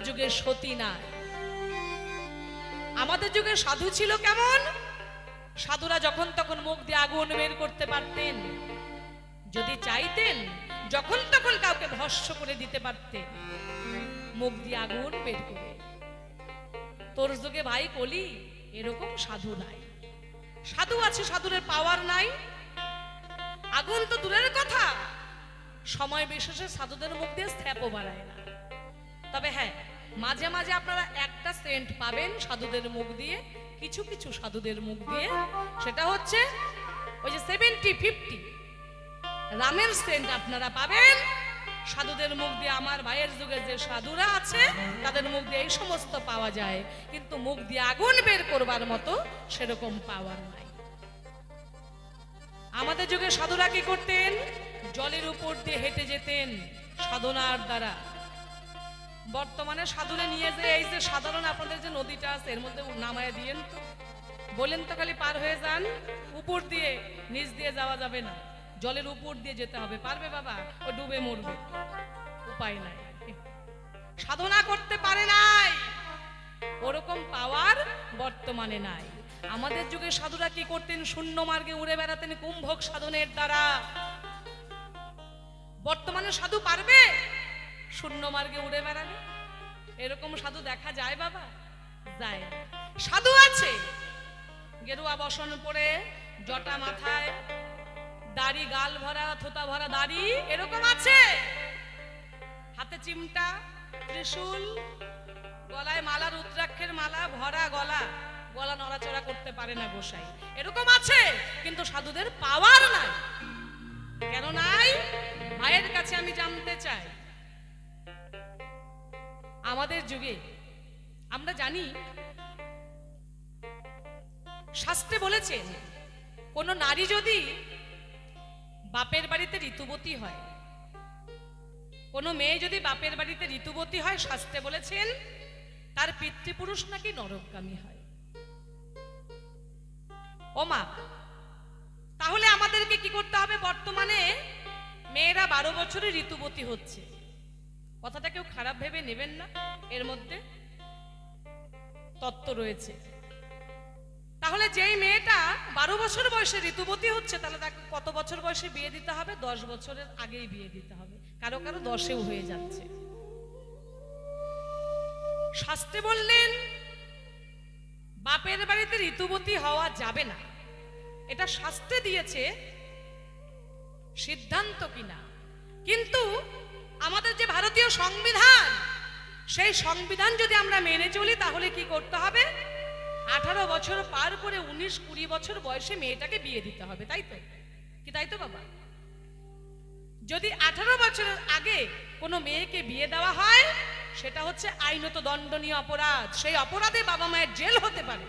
যুগে সতী নাই। আমাদের যুগে সাধু ছিল কেমন? সাধুরা যখন তখন মুখ দিয়ে আগুন বের করতে পারতেন, যদি চাইতেন যখন তখন কাউকে ভস্ম করে দিতে পারতেন মুখ দিয়ে আগুন বের করে। তোর যুগে ভাই কলি এরকম সাধু নাই। সাধু আছে, সাধুরের পাওয়ার নাই। আগুন তো দূরের কথা, সময় বিশেষে সাধুদের মুখ দিয়ে স্যাপও বাড়ায় না। তবে হ্যাঁ, মাঝে মাঝে আপনারা একটা সেন্ট পাবেন সাধুদের মুখ দিয়ে, কিছু কিছু সাধুদের মুখ দিয়ে, সেটা হচ্ছে ওই যে 70-50 রামের সেন্ট আপনারা পাবেন সাধুদের মুখ দিয়ে। আমার ভাইয়ের যুগে যে সাধুরা আছে তাদের মুখ দিয়ে এই সমস্ত পাওয়া যায়, কিন্তু মুখ দিয়ে আগুন বের করবার মতো সেরকম পাওয়ার নাই। আমাদের যুগে সাধুরা কি করতেন? জলের উপর দিয়ে হেঁটে যেতেন সাধনার দ্বারা। বর্তমানে সাধুরে নিয়ে যে এই যে সাধারণ আপনাদের যে নদীটা আছে এর মধ্যে নামায় দিয়েন তো, বলেন তো খালি পার হয়ে যান, উপর দিয়ে নিচ দিয়ে যাওয়া যাবে না, জলের উপর দিয়ে যেতে হবে। পারবে বাবা? ও ডুবে মরবে, উপায় নাই। সাধনা করতে পারে নাই, ওরকম পাওয়ার বর্তমানে নাই। আমাদের যুগে সাধুরা কি করতেন? শূন্য মার্গে উড়ে বেড়াতেন কুম্ভক সাধনের দ্বারা। বর্তমানে সাধু পারবে শূন্য মার্গে উড়ে বেড়াবে? এরকম সাধু দেখা যায় বাবা? যায়। সাধু আছে গেরুয়া বসন পরে, জটা মাথায়, দাড়ি গাল ভরা, থোতা ভরা দাড়ি, এরকম আছে। হাতে চিমটা, ত্রিশূল, গলায় মালা, রুদ্রাক্ষের মালা, ভরা গলা, গলা নড়াচড়া করতে পারে না গোসাই, এরকম আছে। কিন্তু সাধুদের পাওয়ার নাই। কেন নাই? ভাইয়ের কাছে আমি জানতে চাই। আমাদের যুগে আমরা জানি শাস্ত্রে বলেছেন কোন নারী যদি বাপের বাড়িতে ঋতুবতী হয়, কোন মেয়ে যদি বাপের বাড়িতে ঋতুবতী হয়, শাস্ত্রে বলেছেন তার পিতৃপুরুষ নাকি নরকগামী হয়। ও মা, তাহলে আমাদেরকে কি করতে হবে? বর্তমানে মেয়েরা 12 বছরে ঋতুবতী হচ্ছে, কথাটা কেউ খারাপ ভেবে নেবেন না, এর মধ্যে তত্ত্ব রয়েছে। তাহলে যেই মেয়েটা 12 বছর বয়সে ঋতুবতী হচ্ছে, তাহলে তাকে কত বছর বয়সে বিয়ে দিতে হবে? 10 বছরের আগেই বিয়ে দিতে হবে। কারো কারো 10এও হয়ে যাচ্ছে। শাস্ত্রে বললেন বাপের বাড়িতে ঋতুবতী হওয়া যাবে না। এটা শাস্ত্রে দিয়েছে সিদ্ধান্ত কিনা, কিন্তু আমাদের যে ভারতীয় সংবিধান, সেই সংবিধান যদি আমরা মেনে চলি তাহলে কি করতে হবে? 18 বছর পার করে 19-20 বছর বয়সে মেয়েটাকে বিয়ে দিতে হবে, তাই তো? কি তাই তো বাবা? যদি 18 বছরের আগে কোনো মেয়েকে বিয়ে দেওয়া হয়, সেটা হচ্ছে আইনত দণ্ডনীয় অপরাধ। সেই অপরাধে বাবা মায়ের জেল হতে পারে।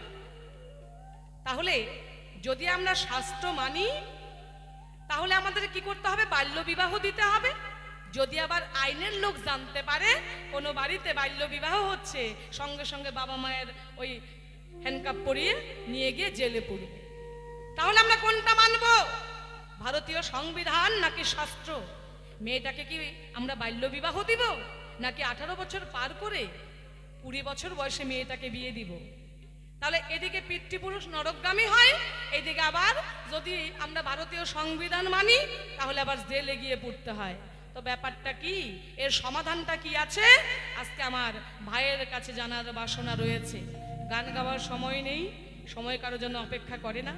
তাহলে যদি আমরা শাস্ত্র মানি, তাহলে আমাদের কি করতে হবে? বাল্য বিবাহ দিতে হবে। যদি আবার আইনের লোক জানতে পারে কোনো বাড়িতে বাল্য বিবাহ হচ্ছে, সঙ্গে সঙ্গে বাবা মায়ের ওই হ্যান্ডকাপ পরিয়ে নিয়ে গিয়ে জেলে পড়বে। তাহলে আমরা কোনটা মানব? ভারতীয় সংবিধান নাকি শাস্ত্র? মেয়েটাকে কি আমরা বাল্য বিবাহ দিব, নাকি 18 বছর পার করে 20 বছর বয়সে মেয়েটাকে বিয়ে দিব? তাহলে এদিকে পিতৃপুরুষ নরকগামী হয়, এইদিকে আবার যদি আমরা ভারতীয় সংবিধান মানি তাহলে আবার জেলে গিয়ে পড়তে হয়। তো ব্যাপারটা কি? এর সমাধানটা কি আছে? আজকে আমার ভাইয়ের কাছে জানার বাসনা রয়েছে। গান গাওয়ার সময় নেই, সময় কারো জন্য অপেক্ষা করে না,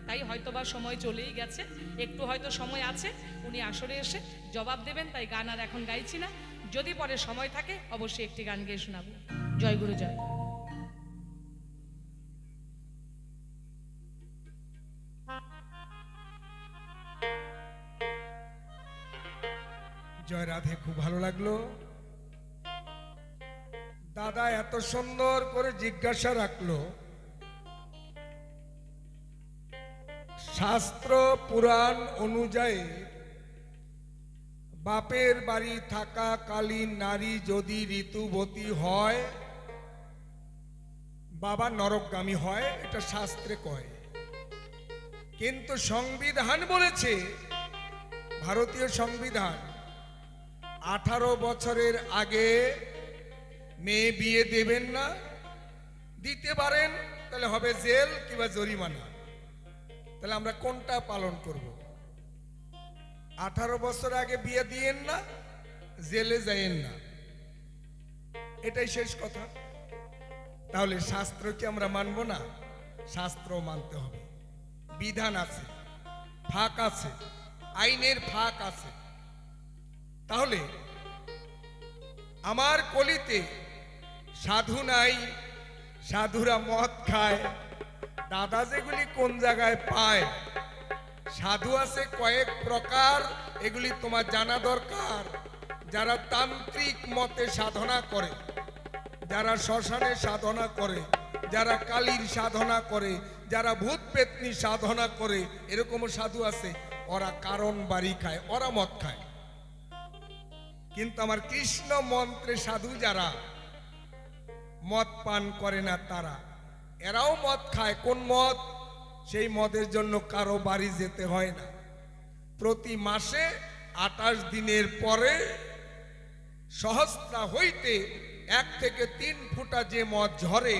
তাই হয়তোবা সময় চলেই গেছে। একটু হয়তো সময় আছে, উনি আসরে এসে জবাব দেবেন, তাই গান আর এখন গাইছি না। যদি পরে সময় থাকে অবশ্যই একটি গান গেয়ে শোনাবো। জয় গুরু জয়। জয় রাধে। খুব ভালো লাগলো দাদা, এত সুন্দর করে জিজ্ঞাসা রাখলো। শাস্ত্র পুরাণ অনুযায়ী বাপের বাড়ি থাকাকালীন নারী যদি ঋতুবতী হয়, বাবা নরকগামী হয়, এটা শাস্ত্রে কয়। কিন্তু সংবিধান বলেছে, ভারতীয় সংবিধান, 18 বছরের আগে মেয়ে বিয়ে দেবেন না, দিতে পারেন তাহলে হবে জেল কিংবা জরিমানা। তাহলে আমরা কোনটা পালন করব? 18 বছর আগে বিয়ে দিয়েন না, জেলে যাইয়েন না, এটাই শেষ কথা। তাহলে শাস্ত্র কি আমরা মানব না? শাস্ত্র মানতে হবে। বিধান আছে, ফাঁক আছে, আইনের ফাঁক আছে। তাহলে আমার কলিতে সাধু নাই, সাধুরা মদ খায়। দাদা যেগুলি কোন জায়গায় পায়? সাধু আছে কয়েক প্রকার, এগুলি তোমার জানা দরকার। যারা তান্ত্রিক মতে সাধনা করে, যারা শ্মশানে সাধনা করে, যারা কালীর সাধনা করে, যারা ভূত পেতনি সাধনা করে, এরকমও সাধু আছে। ওরা কারণ বাড়ি খায়, ওরা মদ খায়। কিন্তু আমার কৃষ্ণ মন্ত্রে সাধু যারা মদ পান করে না, তারা এরাও মদ খায়। কোন মদ? সেই মদের জন্য কারো বাড়ি যেতে হয় না। প্রতি মাসে 28 দিনের পরে সহস্রা হইতে 1 থেকে 3 ফুটা যে মদ ঝরে,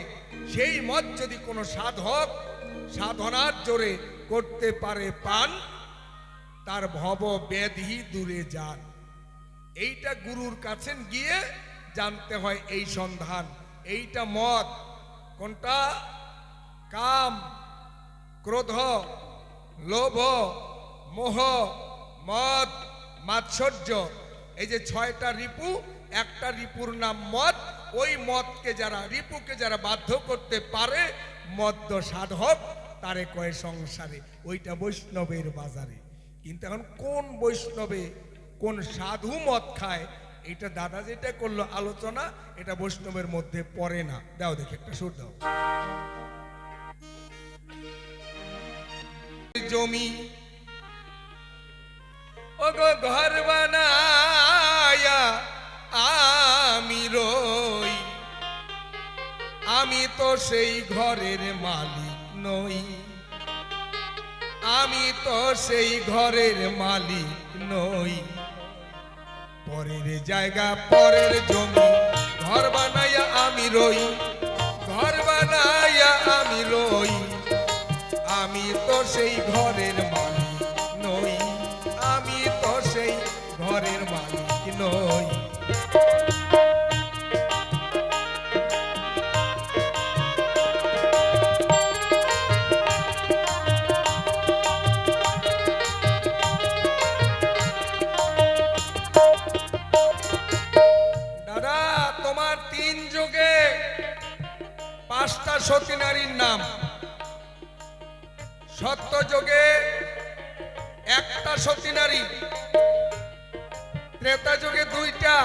সেই মদ যদি কোনো সাধক সাধনার জোরে করতে পারে পান, তার ভব ব্যাধি দূরে যান। এইটা গুরুর কাছে গিয়ে জানতে হয় এই সন্ধান। এইটা মদ। কোনটা? কাম, ক্রোধ, লোভ, মোহ, মদ, মাৎসর্য। এই যে 6টা রিপু, একটা রিপুর নাম মদ। ওই মদকে যারা, রিপুকে যারা বাধ্য করতে পারে, মদ্য সাধক, তারে কয় সংসারে। ওইটা বৈষ্ণবের বাজারে। কিন্তু এখন কোন বৈষ্ণবে, কোন সাধু মদ খায়, এটা দাদা যেটা করলো আলোচনা, এটা বৈষ্ণবের মধ্যে পড়ে না। দাও দেখে একটা সুর দাও। জমি ওগো ঘর বানায়া আমি রই, আমি তো সেই ঘরের মালিক নই, আমি তো সেই ঘরের মালিক নই। পরের জায়গা, পরের জমি, ঘর বানাইয়া আমি রই, ঘর বানাইয়া আমি রই, আমি তো সেই ঘরের মালিক নই, আমি তো সেই ঘরের মালিক নই। দাদা, তোমার 3 যুগে 5টা সতী নারীর নাম। সত্য যুগে 1টা সতী নারী, ত্রেতা যুগে 2টা,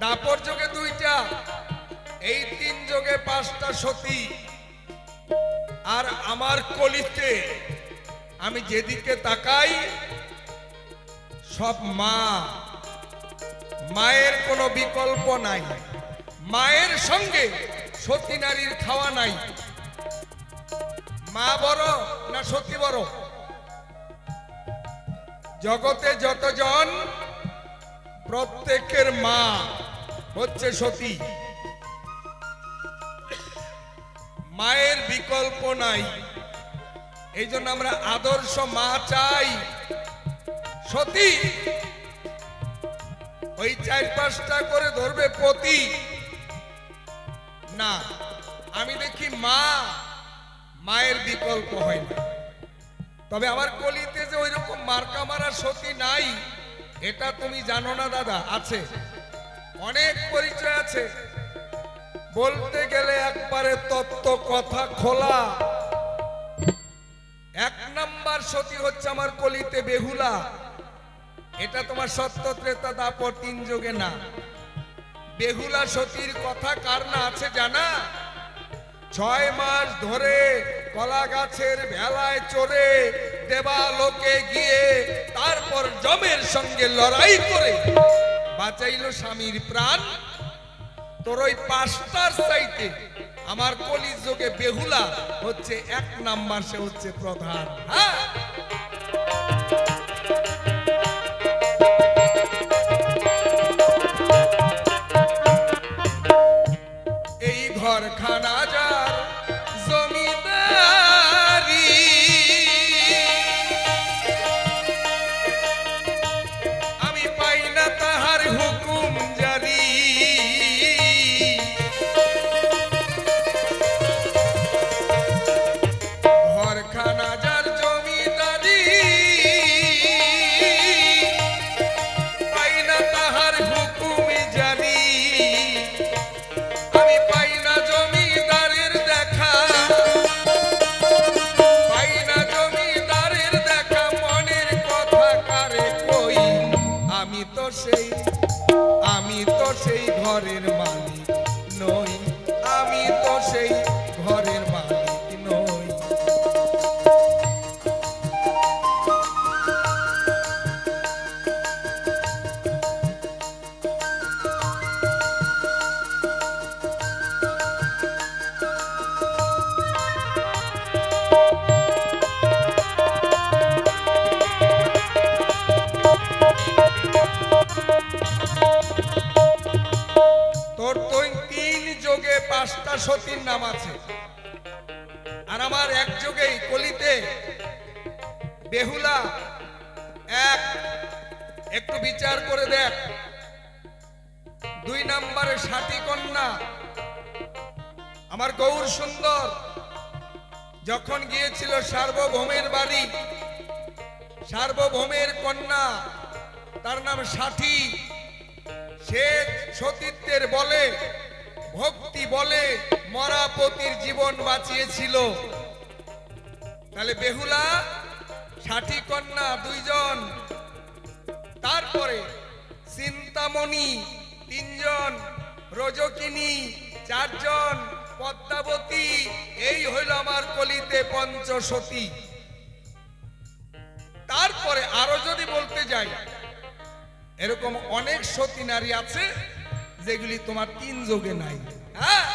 দাপর যুগে 2টা, এই 3 যুগে 5টা সতী। আর আমার কলিতে আমি যেদিকে তাকাই সব মা। মায়ের কোনো বিকল্প নাই। মায়ের সঙ্গে সতী নারীর খাওয়া নাই। মা বড় না সতী বড়? জগতে যতজন, প্রত্যেকের মা হচ্ছে সতী। মায়ের বিকল্প নাই। এই জন্য আমরা আদর্শ মা চাই। সতী ওই 4-5টা করে ধরবে পতি না। আমি দেখি মা, মায়ের বিকল্প হয় না। তবে আমার কলিতে যে ওইরকম মার্কা মারা সতী নাই, এটা তুমি জানো না দাদা। আছে, অনেক পরিচয় আছে। বলতে গেলে একবারে তত্ত্ব কথা খোলা। 1 নাম্বার সতী হচ্ছে আমার কলিতে বেহুলা। এটা তোমার সত্য, ত্রেতা, দাপর 3 যুগে না। বেহুলা সতীর কথা কার না আছে জানা? 6 মাস ধরে কলা গাছের ভেলায় চড়ে দেবালোকে গিয়ে তারপর যমের সঙ্গে লড়াই করে বাঁচাইল স্বামীর প্রাণ। তোর ওই 5টার চাইতে আমার কলিযুগে বেহুলা হচ্ছে 1 নাম্বার, সে হচ্ছে প্রধান। হ্যাঁ, ঘরখানা যার জমিদারি, আমি পাই না তাহার হুকুম জারি। ঘরখানা যার জমিদারি, পাই না তাহার হুকুম জারি। আমি পাই না জমিদারের দেখা, পাই না জমিদারের দেখা, মনের কথা কারে কই। আমি তো সেই ঘরের মালিক নই, আমি তো সেই ঘরের মালিক নই। তোর তো 3 যোগে 5টা সতীর নাম আছে, আর আমার এক যোগেই কলিতে বেহুলা এক। একটু বিচার করে দেখ, 2 নম্বরে সাথী কন্যা আমার গৌর সুন্দর যখন গিয়েছিল সার্বভৌমের বাড়ি, সার্বভৌমের কন্যা তার নাম সাথী। সে সতীত্বের বলে, ভক্তি বলে মরা পতির জীবন বাঁচিয়েছিল। তাহলে বেহুলা, সাথী কন্যা 2 জন, তারপরে চিন্তামণি 3 জন, রজকিনী 4 জন, পদ্মাবতী। এই হইল আমার কলিতে পঞ্চসতী। তারপরে আরো যদি বলতে যাই, এরকম অনেক সতী নারী আছে যেগুলি তোমার 3 যোগে নাই। হ্যাঁ,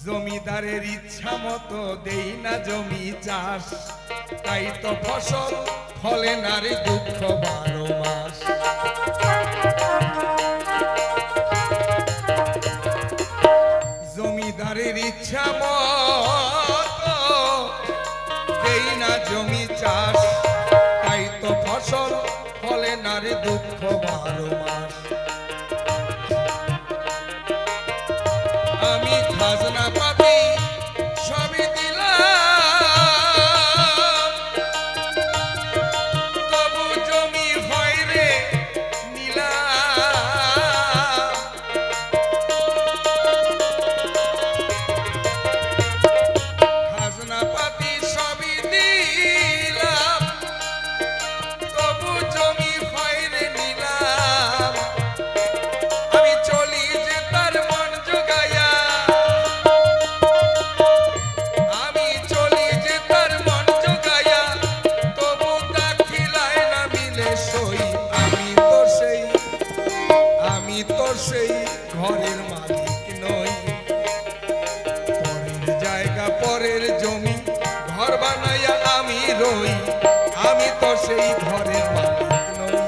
জমিদারের ইচ্ছা মতো দেই না জমি চাষ, তাই তো ফসল ফলে নারী দুঃখ 12 মাস। জমিদারের ইচ্ছা মতো দেই না জমি চাষ, তাই তো ফসল ফলে নারী দুঃখ 12 মাস। আমি খাজনা পাতি সবই দিলাম, তবু জমি হয় রে নিলাম। খাজনা পাতি সবই দিলাম, তবু জমি হয় রে নিলাম। আমি চলি যে তার মন জোগাইয়া, আমি চলি যে তার মন জোগাইয়া, তবু তা খিলায় না মিলে সই। আমি তো সেই ঘরের মালিক নই। পরের জায়গা পরের জমি ঘর বানাইয়া আমি রই। আমি তো সেই ঘরের মালিক নই,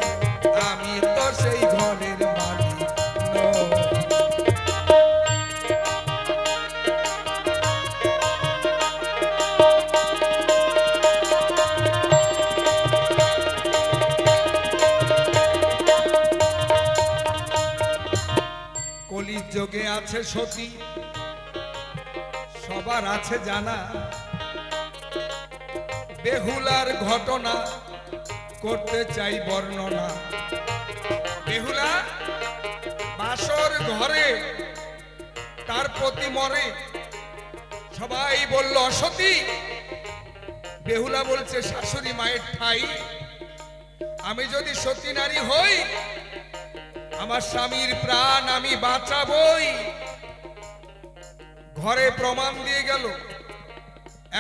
আমি তো সেই ঘরের মালিক নই। কলিযুগে আছে সতী, সবার আছে জানা। বেহুলার ঘটনা করতে চাই বর্ণনা। বেহুলা বাসর ঘরে তার প্রতি মরে, সবাই বলল অসতী। বেহুলা বলছে শাশুড়ি মায়ের ঠাই, আমি যদি সতী নারী হই, আমার স্বামীর প্রাণ আমি বাঁচাবই। ঘরে প্রমাণ দিয়ে গেল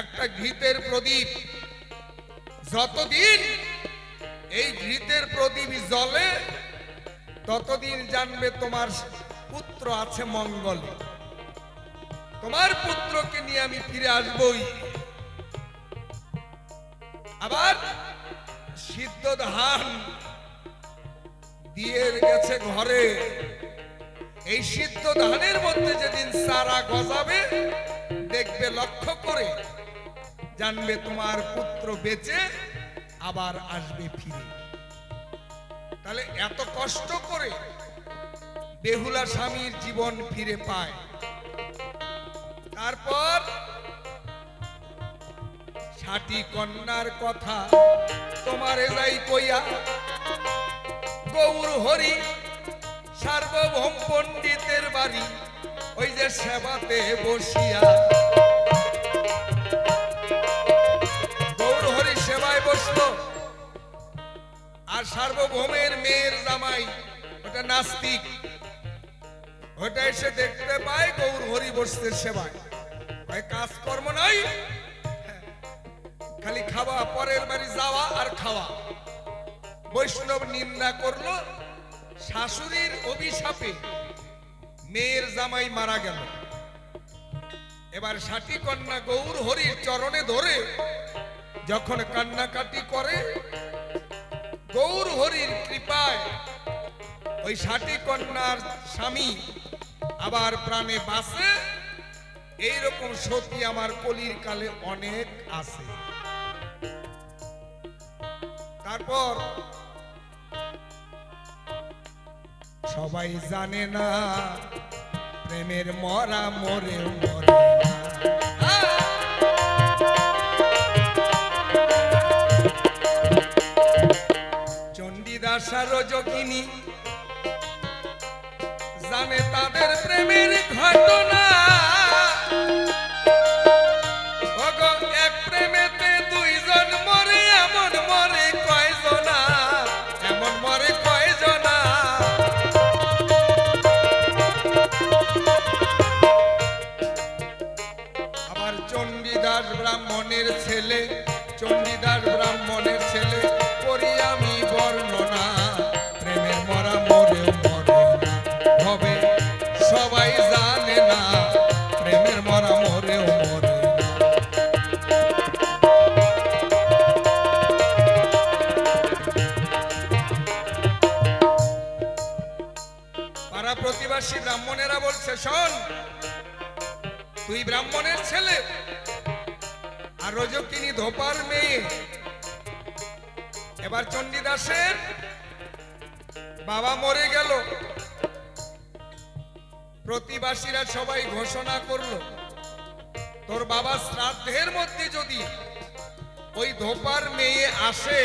একটা ঘৃতের প্রদীপ। যতদিন এই ঘৃতের প্রদীপ জ্বলে, ততদিন জানবে তোমার পুত্র আছে মঙ্গলে, তোমার পুত্রকে নিয়ে আমি ফিরে আসবই। আবার সিদ্ধ ধান দিয়ে গেছে ঘরে। এই সিদ্ধ ধানের মধ্যে যেদিন চারা গজাবে, দেখবে লক্ষ্য করে, জানবে তোমার পুত্র বেঁচে আবার আসবে ফিরে। তাহলে এত কষ্ট করে বেহুলা স্বামীর জীবন ফিরে পায়। তারপর ষাটি কন্যার কথা তোমার যাই কইয়া, গৌর হরি সার্বভৌম পণ্ডিতের বাড়ি ওই যে সেবাতে বসিয়া, গৌর হরি সেবায় বসলো। আর সার্বভৌমের মেয়ের জামাই ওটা নাস্তিক, ওটা এসে দেখতে পায় গৌর হরি বসতে সেবায়। কাজকর্ম নাই, খালি খাওয়া, পরের বাড়ি যাওয়া আর খাওয়া। বৈষ্ণব নিন্দা করলো, শাশুড়ির অভিশাপে মেয়ের জামাই মারা গেল। এবার ষাটি কন্যা গৌর হরির চরণে ধরে যখন কান্নাকাটি করে, গৌর হরির কৃপায় ওই ষাটি কন্যার স্বামী আবার প্রাণে বাঁচে। এইরকম সতী আমার কলির কালে অনেক আছে। তারপর সবাই জানে না প্রেমের মরা মরে মরে না। চণ্ডীদাস আর যোগিনী জানে তাদের প্রেমের ঘটনা। এক প্রেমেতে দুইজন মরে, এমন মরে কয়জনা, এমন মরে কয়জনা। আবার চণ্ডীদাস ব্রাহ্মণের ছেলে, চণ্ডীদাস ব্রাহ্মণের ছেলে করি আমি বর্ণনা, প্রেমের মরা মরে মরে না হবে, সবাই জানে না প্রেমের মরা মরে মরে। পাড়া প্রতিবাসী ব্রাহ্মণেরা বলছে, শোন, তুই ব্রাহ্মণের ছেলে আর রজকিনী ধোপার মেয়ে। এবার চণ্ডীদাসের বাবা মরে গেল, প্রতিবাসীরা সবাই ঘোষণা করলো, তোর বাবা শ্রাদ্ধের মধ্যে যদি ওই ধোপার মেয়ে আসে,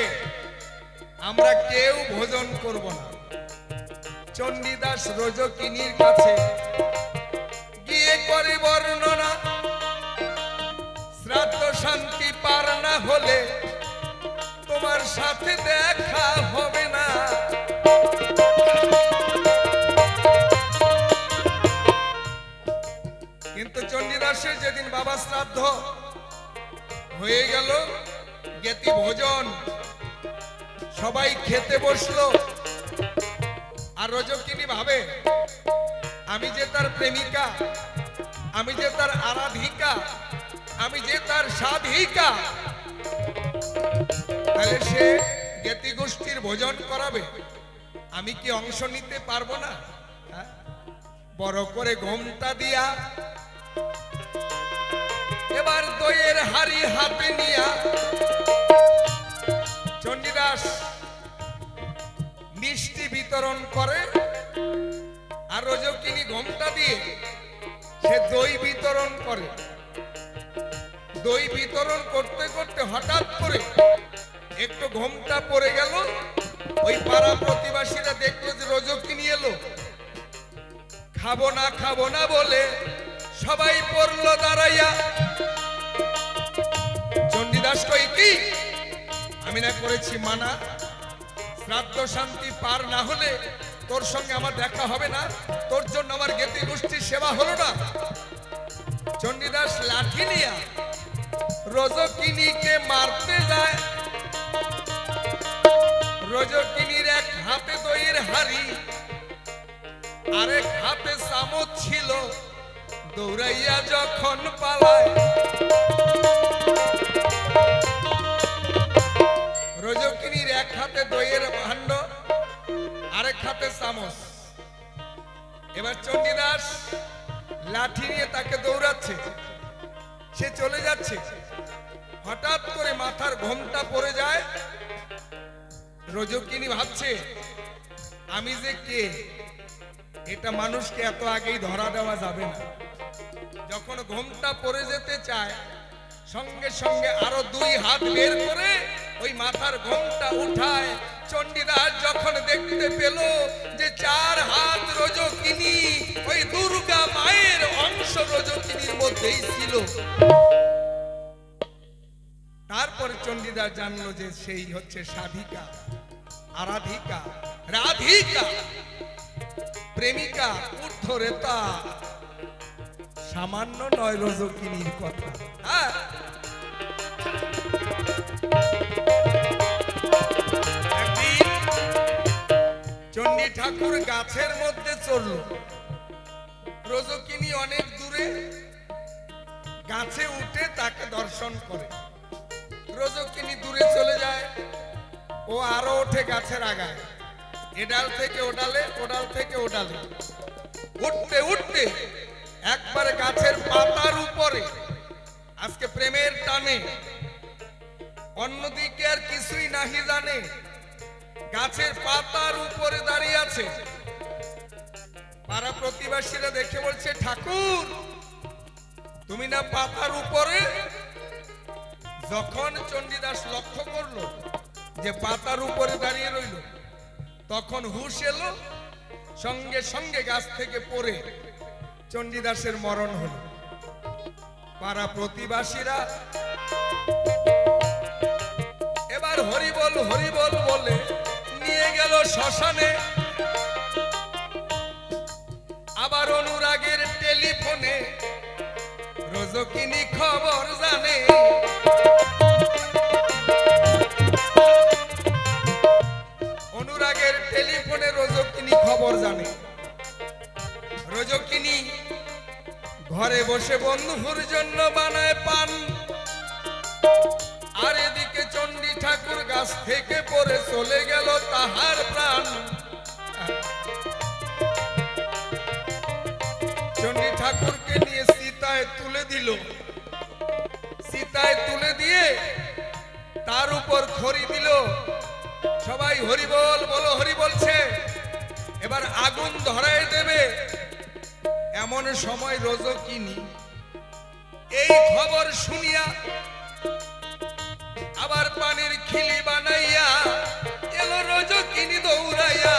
আমরা কেউ ভোজন করব না। চণ্ডীদাস রজকিনীর কাছে গিয়ে করে বর্ণনা, শ্রাদ্ধ শান্তি পার না হলে তোমার সাথে দেখা হবে না। কিন্তু চণ্ডীদাসের যেদিন বাবা শ্রাদ্ধ হয়ে গেল, জ্ঞাতি ভোজন, সবাই খেতে বসলো। আর রজকিনী ভাবে, আমি যে তার প্রেমিকা, আমি যে তার আরাধিকা, আমি যে তার সাধিকা, তাহলে সে জ্ঞাতি গোষ্ঠীর ভোজন করাবে, আমি কি অংশ নিতে পারবো না? বড় করে ঘোমটা দিয়া এবার দইয়ের হাড়ি হাতে নিয়া চণ্ডীদাস মিষ্টি বিতরণ করে। আর রজকিনী ঘোমটা দিয়ে সে দই বিতরণ করে। দই বিতরণ করতে করতে হঠাৎ করে একটু ঘোমটা পড়ে গেল। ওই পাড়া প্রতিবাসীরা দেখলো যে রজকিনী এলো, খাবো না বলে সবাই পড়লো দাঁড়াইয়া। চণ্ডীদাস কই, কি আমি না করেছি মানা, শ্রাদ্ধ শান্তি পার না হলে তোর সঙ্গে আমার দেখা হবে না, তোর জন্য আমার জ্ঞাতি গোষ্ঠীর সেবা হলো না। চণ্ডীদাস লাঠি নিয়া রজকিনীকে মারতে যায়। রজকিনীর এক হাতে দইয়ের হাড়ি, আরেক হাতে চামচ ছিল, দৌড়াইয়া যখন পালায়। রজকিনীর এক হাতে দইয়ের ভাণ্ড, আরেক হাতে চামচ। এবার চণ্ডীদাস লাঠি নিয়ে তাকে দৌড়াচ্ছে, সে চলে যাচ্ছে। হঠাৎ করে মাথার ঘোমটা পড়ে যায়। রজকিনী ভাবছে, আমি যে কে, এটা মানুষকে এত আগেই ধরা দেওয়া যাবে না। যখন ঘোমটা পড়ে যেতে চায়, সঙ্গে সঙ্গে আরো দুই হাত বের করে ওই মাথার ঘোমটা উঠায়। চণ্ডীদাস যখন দেখতে পেল যে চার হাত রজকিনী, ওই দুর্গা মায়ের অংশ রজকিনীর মধ্যেই ছিল, তারপরে চণ্ডীদাস জানলো যে সেই হচ্ছে সাধিকা, আরাধিকা, রাধিকা, প্রেমিকা, ঊর্ধ্বরেতা। সামান্য নয় রজকিনীর কথা। হ্যাঁ, একদিন চণ্ডী ঠাকুর গাছের মধ্যে চলল। রজকিনী অনেক দূরে, গাছে উঠে তাকে দর্শন করে। রজকিনী দূরে চলে যায়, ও আরো ওঠে গাছের আগায়, এডাল থেকে ওডালে, ওডাল থেকে ওডালে, উঠতে উঠতে একবারে গাছের পাতার উপরে। আজকে প্রেমের টানে অন্যদিকে আর কিছুই নাহি জানে, গাছের পাতার উপরে দাঁড়িয়ে আছে। পাড়া প্রতিবেশীরা দেখে বলছে, ঠাকুর তুমি না পাতার উপরে? যখন চণ্ডীদাস লক্ষ্য করলো যে পাতার উপরে দাঁড়িয়ে রইল, তখন হুঁশ এলো, সঙ্গে সঙ্গে গাছ থেকে পড়ে চণ্ডীদাসের মরণ হলো। পাড়া প্রতিবাসীরা এবার হরিবল হরিবল বলে নিয়ে গেল শ্মশানে। আবার অনুরাগের টেলিফোনে রজকিনী খবর জানে। অনুরাগের টেলিফোনে রজকিনী খবর জানে। রজকিনী ঘরে বসে বন্ধুর জন্য বানায় পান, আর এদিকে চণ্ডী ঠাকুর গাছ থেকে পড়ে চলে গেল তাহার প্রাণ। চণ্ডী ঠাকুরকে নিয়ে সীতায় তুলে দিল। সীতায় তুলে দিয়ে তার উপর খড়ি দিল। সবাই হরিবল বলো, হরি বলছে। এবার আগুন ধরায় দেবে। এমন সময় রজকিনী এই খবর শুনিয়া আবার পানির খিলি বানাইয়া এলো রজকিনী দৌড়াইয়া।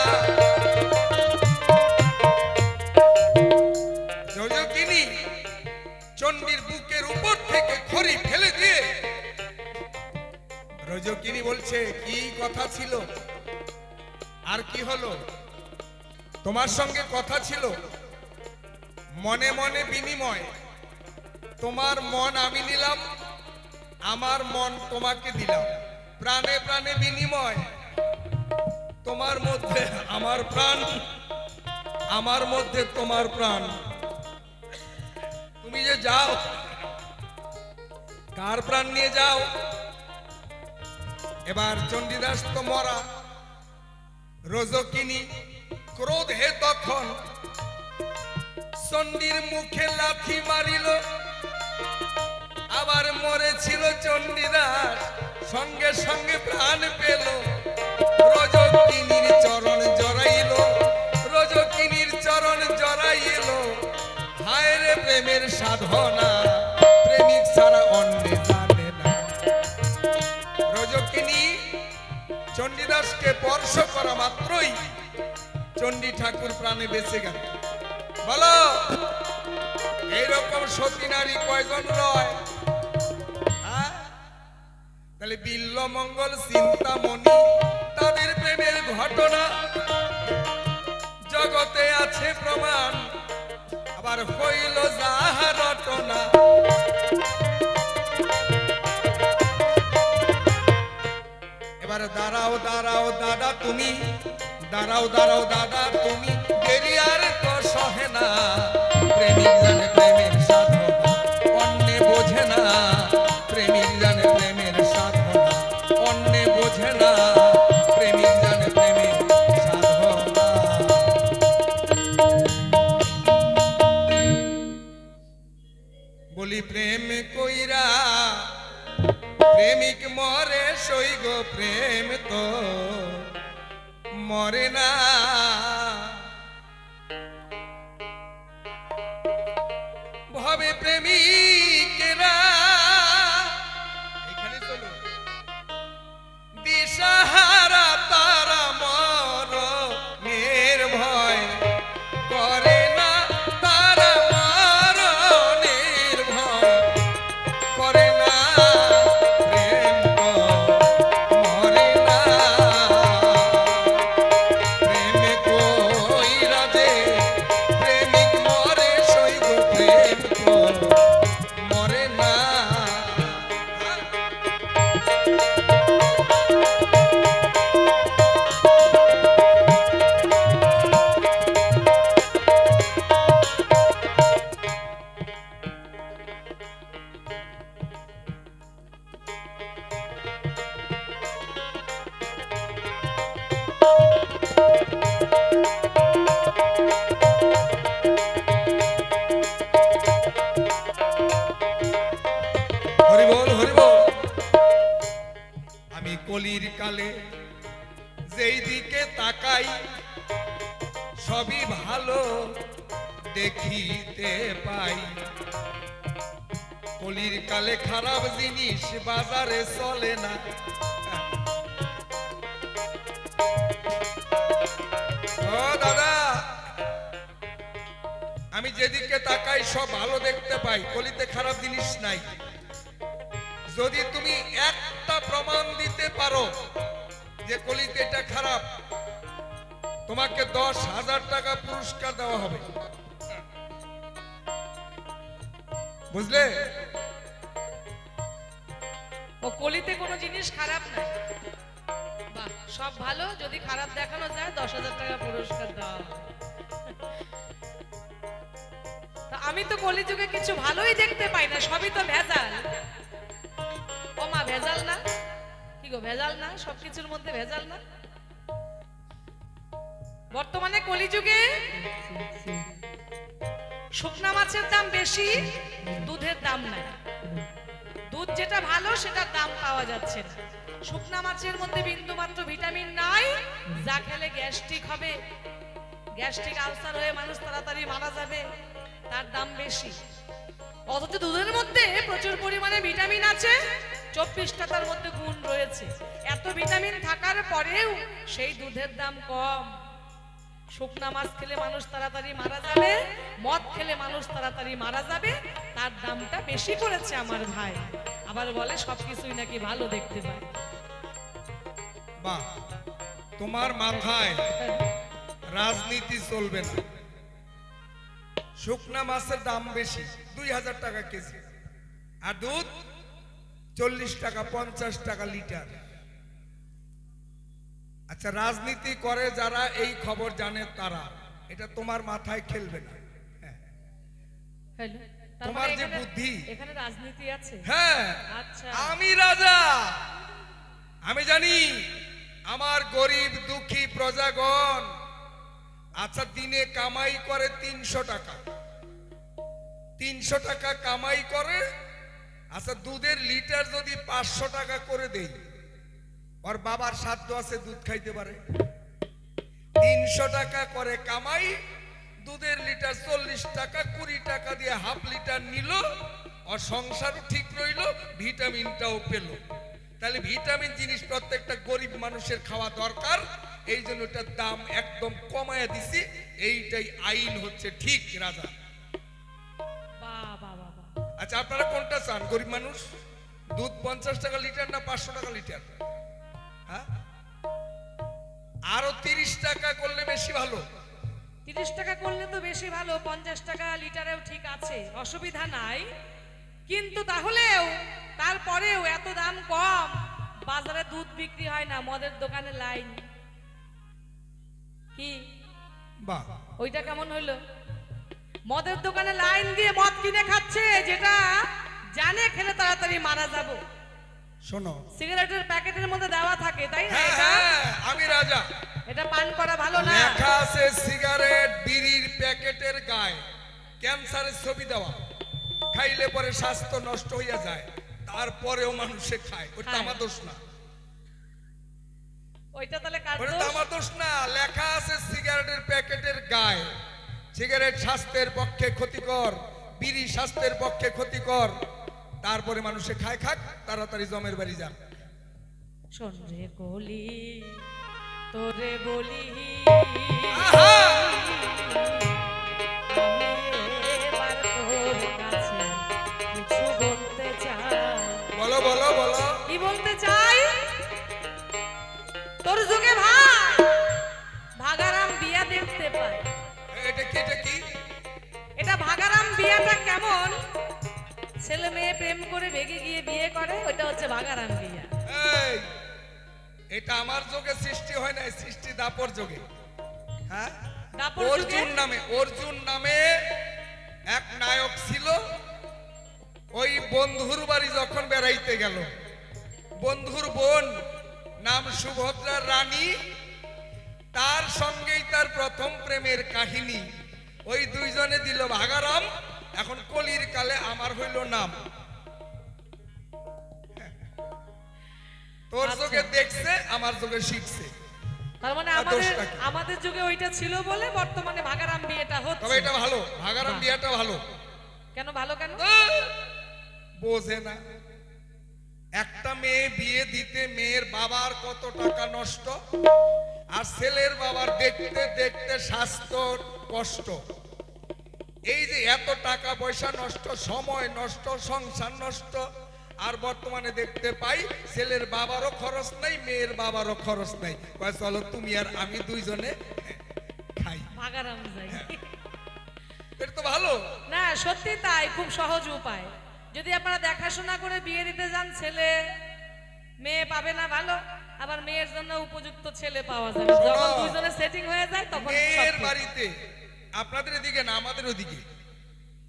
রজকিনী চণ্ডীর বুকের উপর থেকে খড়ি ফেলে দিয়ে রজকিনী বলছে, কি কথা ছিল? আর কি হলো? তোমার সঙ্গে কথা ছিল, মনে মনে বিনিময়। তোমার মন আমি নিলাম, আমার মন তোমাকে দিলাম, প্রাণে প্রাণে বিনিময়। তোমার মধ্যে আমার প্রাণ, আমার মধ্যে তোমার প্রাণ। তুমি যে যাও, কার প্রাণ নিয়ে যাও? এবার চণ্ডীদাস তো মরা। রজকিনী ক্রোধে তখন চণ্ডীর মুখে লাথি মারিল। আবার মরেছিল চণ্ডীদাস, সঙ্গে সঙ্গে প্রাণ পেল। রজকিনীর চরণ জড়াইল, রজকিনীর চরণ জড়াইল। হায় রে প্রেমের সাধনা, প্রেমিক ছাড়া অন্য জানে না। রজকিনী চণ্ডীদাসকে স্পর্শ করা মাত্রই চণ্ডী ঠাকুর প্রাণে বেঁচে গেল। বলো, এইরকম সতী নারী কয়জন রয়? তাহলে বিল্ল মঙ্গল চিন্তামণি, তাদের প্রেমের ঘটনা জগতে আছে প্রমাণ। আবার হইল যাহা রটনা। এবারে দাঁড়াও দাঁড়াও দাদা তুমি, দাঁড়াও দাঁড়াও দাদা তুমি, দেরি আর তো সহে না। প্রেমিক জানে প্রেমের সাধনা, অন্যে বোঝে না। প্রেমিক জানে প্রেমের সাধনা, অন্যে বোঝে না। প্রেমিক প্রেমিক মরে সইগ প্রেম তো মরে না। ভবে প্রেমিকেরা এখানে চলো দিশাহারা তারা মরণের ভয় করে না, তারা মরণের ভয় করে না। প্রেম তো মরে না, প্রেমে কইরা যে প্রেমিক মরে সইগ প্রেম তো মরে না। হরি বল হরি বল। আমি কলির কালে যেই দিকে তাকাই সবই ভালো দেখিতে পাই। কলির কালে খারাপ জিনিস বাজারে চলে না। ও দাদা, আমি যেদিকে তাকাই সব ভালো দেখতে পাই, কলিতে খারাপ জিনিস নাই। যদি তুমি একটা প্রমাণ দিতে পারো যে কলিতে এটা খারাপ, তোমাকে 10,000 টাকা পুরস্কার দেওয়া হবে, বুঝলে? ও কলিতে কোনো জিনিস খারাপ নাই, বাহ সব ভালো। যদি খারাপ দেখানো যায় 10,000 টাকা পুরস্কার দেওয়া হবে। তা আমি তো কলিযুগে কিছু ভালোই দেখতে পাই না, সবই তো ভেজাল। ও মা ভেজাল না? কি গো ভেজাল না? সবকিছুর মধ্যে ভেজাল না? বর্তমানে কলিযুগে শুকনা মাছের দাম বেশি, দুধের দাম নাই। দুধ যেটা ভালো সেটার দাম পাওয়া যাচ্ছে না। শুকনা মাছের মধ্যে বিন্দুমাত্র ভিটামিন নাই, যা খেলে গ্যাস্ট্রিক হবে, গ্যাস্ট্রিক আলসার হয়ে মানুষ তাড়াতাড়ি মারা যাবে, তার দাম বেশি। অথচ দুধের মধ্যে প্রচুর পরিমাণে ভিটামিন আছে, 24টা তার মধ্যে গুণ রয়েছে। এত ভিটামিন থাকার পরেও সেই দুধের দাম কম। শুকনা মাছ খেলে মানুষ তাড়াতাড়ি মারা যাবে, মদ খেলে মানুষ তাড়াতাড়ি মারা যাবে, তার দামটা বেশি করেছে আমার ভাই। আবার বলে সবকিছুই নাকি ভালো দেখতে পায়। বাহ, তোমার মাথায় রাজনীতি চলবে না। শুকনা মাছের দাম বেশি, 2,000 টাকা কেজি, আর দুধ 40 টাকা 50 টাকা লিটার। আচ্ছা, রাজনীতি করে যারা এই খবর জানে তারা, এটা তোমার মাথায় খেলবে না। হ্যাঁ, হ্যালো, তোমার যে বুদ্ধি, এখানে রাজনীতি আছে। হ্যাঁ, আচ্ছা, আমি রাজা, আমি জানি আমার গরিব দুঃখী প্রজাগণ আচ্ছা দিনে কামাই করে 300 টাকা, 300 টাকা কামাই করে। আচ্ছা দুধের লিটার যদি 500 টাকা করে দেই, ওর বাবার সাধ্য আছে দুধ খাইতে পারে। 300 টাকা করে কামাই, দুধের লিটার 40 টাকা, 20 টাকা দিয়ে হাফ লিটার নিল, আর সংসারও ঠিক রইল, ভিটামিনটাও পেল। তাহলে ভিটামিন জিনিস প্রত্যেকটা গরিব মানুষের খাওয়া দরকার, এই জন্য এটার দাম একদম কমায় দিছি। এইটাই আইন হচ্ছে ঠিক রাজা। আচ্ছা আপনারা কোনটা চান? গরিব মানুষ দুধ 50 টাকা লিটার না 500 টাকা লিটার? হ্যাঁ, আরো 30 টাকা করলে বেশি ভালো। 30 টাকা করলে তো বেশি ভালো, 50 টাকা লিটারেও ঠিক আছে, অসুবিধা নাই। কিন্তু তাহলেও তারপরেও এত দাম কম, বাজারে দুধ বিক্রি হয় না, মদের দোকানে লাইন। কি বাহ, ওইটা কেমন হইলো? মদের দোকানে লাইন দিয়ে মদ কিনে খাচ্ছে, যেটা জানে খেলে তাড়াতাড়ি মারা যাব। শোনো, সিগারেটের প্যাকেটের মধ্যে দেওয়া থাকে, তাই না? এটা আমি রাজা, এটা পান করা ভালো না। লেখা আছে সিগারেট বিড়ির প্যাকেটের গায়ে ক্যান্সারের ছবি দেওয়া, খাইলে পরে স্বাস্থ্য নষ্ট হইয়া যায়। তারপরেও মানুষে খায়, ওটা খায়। আমার দোষ না, ওইটা তাহলে কার ওটা তো দোষ? আমার দোষ না। লেখা আছে সিগারেটের প্যাকেটের গায়ে, সিগারেট স্বাস্থ্যের পক্ষে ক্ষতিকর, বিড়ি স্বাস্থ্যের পক্ষে ক্ষতিকর, তারপরে মানুষে খায়, খাক, তাড়াতাড়ি জমের বাড়ি যান। শোন রে কলি তোরে বলি, আহা! আমি এবার তোর কাছে কিছু বলতে চাই। বলো বলো বলো। কি বলতে চাই? তোর যুগে ভাই ভাগারাম বিয়া দেখতে পাই। এটা কি, এটা কি? এটা ভাগারাম বিয়াটা কেমন? ছেলে মেয়ে প্রেম করে বেগে গিয়ে বিয়ে করে, ওটা হচ্ছে ভাগারাম বিয়া। এই, এটা আমার যোগে সৃষ্টি হয় না, সৃষ্টি দাপর যোগে। হ্যাঁ, দাপর যুগে? অর্জুন নামে এক নায়ক ছিল। ওই বন্ধুর বাড়ি যখন বেড়াইতে গেল, বন্ধুর বোন নাম সুভদ্রা রানী, তার সঙ্গেই তার প্রথম প্রেমের কাহিনী। ওই দুইজনে দিল ভাগারাম। এখন কলির কালে আমার হইল নাম। তোর আচ্ছা। চোখে দেখছে, আমার চোখে শিখছে। তার মানে আর আমাদের দোষটা কি? আমাদের যুগে ওইটা ছিল বলে বর্তমানে ভাগারাম বিয়েটা তবে হচ্ছে। এটা ভালো, ভাগারাম বাহ। বিয়েটা ভালো। কেন ভালো কেন? বোঝে না। একটা মেয়ে বিয়ে দিতে মেয়ের বাবার কত টাকা নষ্ট, আর ছেলের বাবার দেখতে দেখতে স্বাস্থ্য কষ্ট। এই যে এত টাকা পয়সা নষ্ট, সময় নষ্ট, সংসার নষ্ট, আর বর্তমানে দেখতে পাই ছেলের বাবারও খরচ নাই, মেয়ের বাবারও খরচ নাই। কয় চলো তুমি আর আমি দুইজনে খাই। ভাগারাম যাই। এটা তো ভালো। না সত্যি তাই, খুব সহজ উপায়। যদি আপনারা দেখাশোনা করে বিয়ে দিতে যান, ছেলে মেয়ে পাবে না ভালো, আবার মেয়ের জন্য উপযুক্ত ছেলে পাওয়া যাবে। শোনো। যখন দুইজনে সেটিং হয়ে যায় তখন মেয়ের সব ঠিক। বাড়িতে, আপনাদের এদিকে না আমাদের ওদিকে,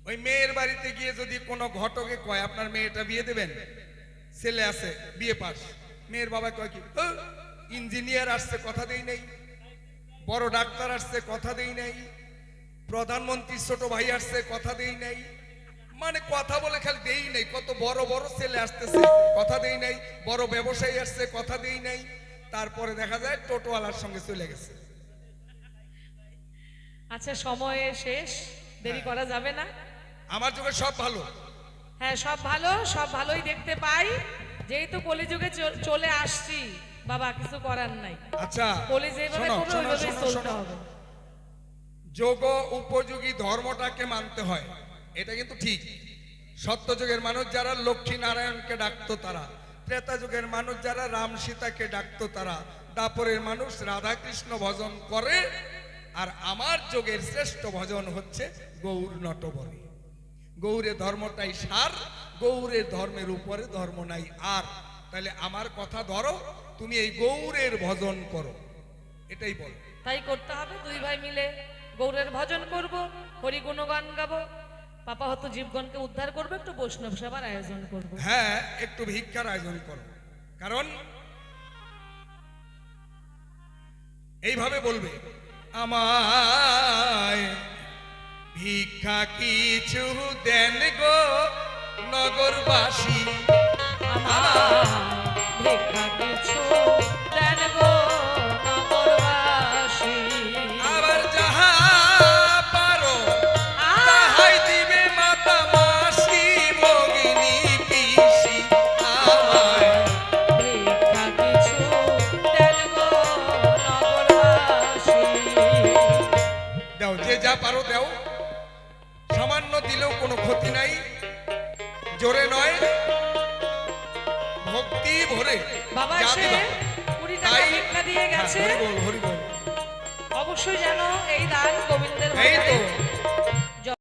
ওই মেয়ের বাড়িতে গিয়ে যদি কোনো ঘটকে কয় আপনার মেয়েটা বিয়ে দেবেন, ছেলে আছে বিয়ে পাস, মেয়ের বাবা কয় কি, ইঞ্জিনিয়ার আসছে কথা দেই নাই, বড় ডাক্তার আসছে কথা দেই নাই, প্রধানমন্ত্রী ছোট ভাই আসছে কথা দেই নাই, মানে কথা বলে খালি দেই নাই। কত বড় বড় ছেলে আসতেছে কথা দেই নাই, বড় ব্যবসায়ী আসছে কথা দেই নাই, তারপরে দেখা যায় টোটোওয়ালার সঙ্গে চলে গেছে। আচ্ছা সময়ে শেষ, দেরি করা যাবে না। আমার যুগে সব ভালো। হ্যাঁ সব ভালো, সব ভালোই দেখতে পাই। যেহেতু কলিযুগে চলে আসছি বাবা, কিছু করার নাই। আচ্ছা কলি যেভাবে শোনো, করবে শোনো, ওইভাবেই শোনো, চলতে শোনো। হবে। যোগ উপযোগী ধর্মটাকে মানতে হয়, এটা কিন্তু ঠিক। সত্য যুগের মানুষ যারা লক্ষ্মী নারায়ণকে ডাকতো তারা, ত্রেতা যুগের মানুষ যারা রাম সীতাকে ডাকতো তারা, দাপরের মানুষ রাধা কৃষ্ণ ভজন করে, আর আমার যুগের শ্রেষ্ঠ ভজন হচ্ছে গৌর নটবরী। গৌরের ধর্মটাই সার, গৌরের ধর্মের উপরে ধর্ম নাই আর। তাহলে আমার কথা ধরো, তুমি এই গৌরের ভজন করো, এটাই বলো। তাই করতে হবে, দুই ভাই মিলে গৌরের ভজন করব, হরি গুণগান গাবো, পাপা হয়তো জীবগণকে উদ্ধার করবে, একটু বৈষ্ণব সভার আয়োজন করব। হ্যাঁ, একটু ভিক্ষার আয়োজন করো, কারণ এইভাবে বলবে, আমায় ভিক্ষা কিছু দেন গো নগরবাসী। আমার ভিক্ষা কিছু দেন গো নগরবাসী। আবার যাহা পারো তাহাই দিবে মাতা মাসি ভগিনী পিসি। আমায় ভিক্ষা কিছু দেন গো নগরবাসী। দাও, যে যা পারো দাও, সামান্য দিলেও কোনো ক্ষতি নাই, জোরে নয়, ভক্তি ভরে বাবা যা সে দিবা। 20 টাকা তাই- ভিক্ষা দিয়ে হ্যাঁ, গেছে, হরি বল, হরি বল। অবশ্যই যেন এই দান গোবিন্দের এই তো ভজনে